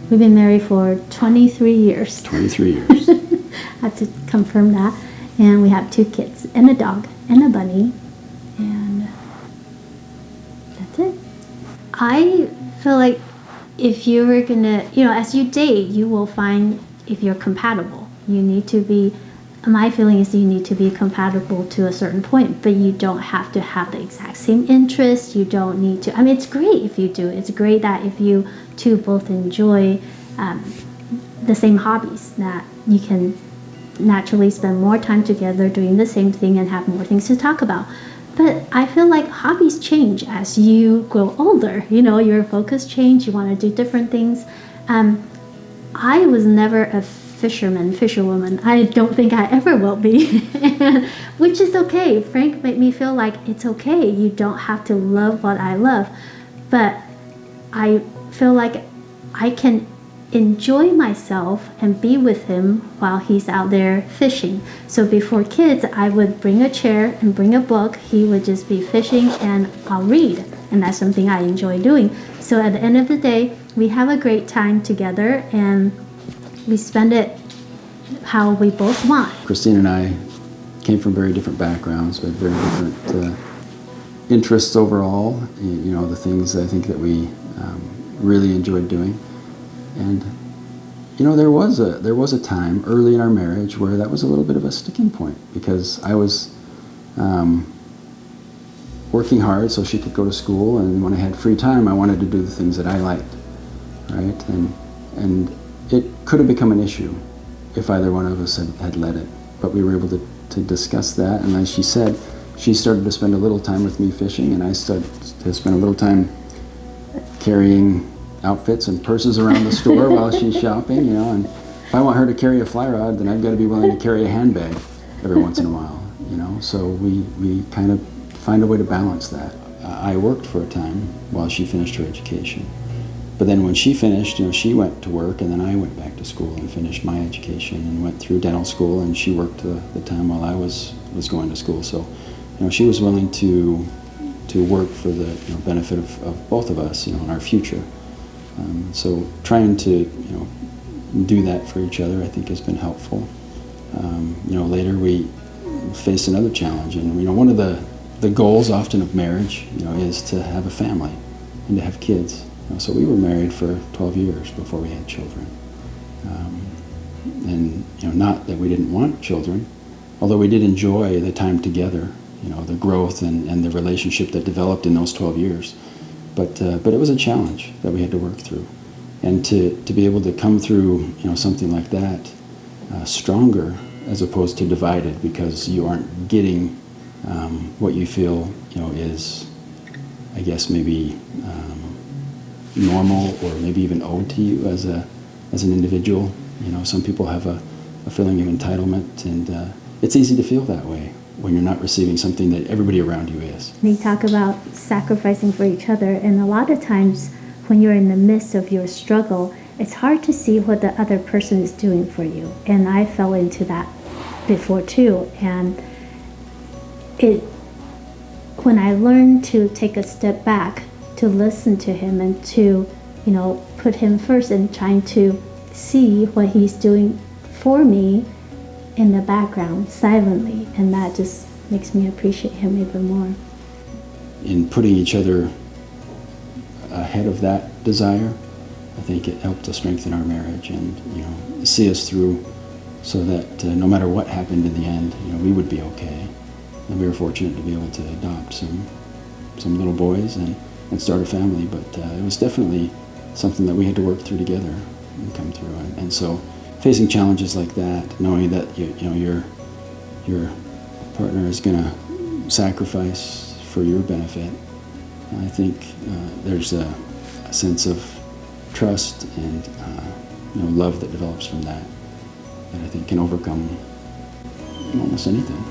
We've been married for 23 years. 23 years. I have to confirm that. And we have 2 kids and a dog and a bunny. And that's it. I feel like if you were gonna, as you date, you will find if you're compatible. You need to be, my feeling is you need to be compatible to a certain point, but you don't have to have the exact same interests. You don't need to, it's great if you do. It's great that if you two both enjoy the same hobbies, that you can naturally spend more time together doing the same thing and have more things to talk about. But I feel like hobbies change as you grow older. Your focus change. You want to do different things. I was never a fisherwoman. I don't think I ever will be, which is okay. Frank made me feel like it's okay. You don't have to love what I love. But I feel like I can enjoy myself and be with him while he's out there fishing. So before kids, I would bring a chair and bring a book. He would just be fishing and I'll read. And that's something I enjoy doing. So at the end of the day, we have a great time together and we spend it how we both want. Christine and I came from very different backgrounds, but very different interests overall. The things I think that we really enjoyed doing. And there was a time early in our marriage where that was a little bit of a sticking point because I was working hard so she could go to school, and when I had free time, I wanted to do the things that I liked, right? And it could have become an issue if either one of us had let it, but we were able to discuss that. And as she said, she started to spend a little time with me fishing, and I started to spend a little time carrying outfits and purses around the store while she's shopping, and if I want her to carry a fly rod, then I've got to be willing to carry a handbag every once in a while, so we kind of find a way to balance that. I worked for a time while she finished her education, but then when she finished, she went to work, and then I went back to school and finished my education and went through dental school, and she worked the time while I was going to school. So she was willing to work for the benefit of both of us, in our future. So trying to do that for each other, I think, has been helpful. Later we faced another challenge, and one of the goals often of marriage, is to have a family and to have kids. So we were married for 12 years before we had children, and not that we didn't want children, although we did enjoy the time together, the growth and the relationship that developed in those 12 years. But it was a challenge that we had to work through, and to be able to come through something like that stronger as opposed to divided because you aren't getting what you feel is, I guess, maybe normal or maybe even owed to you as an individual. Some people have a feeling of entitlement, and it's easy to feel that way when you're not receiving something that everybody around you is. We talk about sacrificing for each other, and a lot of times when you're in the midst of your struggle, it's hard to see what the other person is doing for you. And I fell into that before too. And when I learned to take a step back, to listen to him and to, put him first and trying to see what he's doing for me in the background silently, and that just makes me appreciate him even more. In putting each other ahead of that desire, I think it helped to strengthen our marriage and see us through so that no matter what happened in the end, we would be okay. And we were fortunate to be able to adopt some little boys and start a family, but it was definitely something that we had to work through together and come through. And so facing challenges like that, knowing that your partner is going to sacrifice for your benefit, I think there's a sense of trust and love that develops from that I think can overcome almost anything.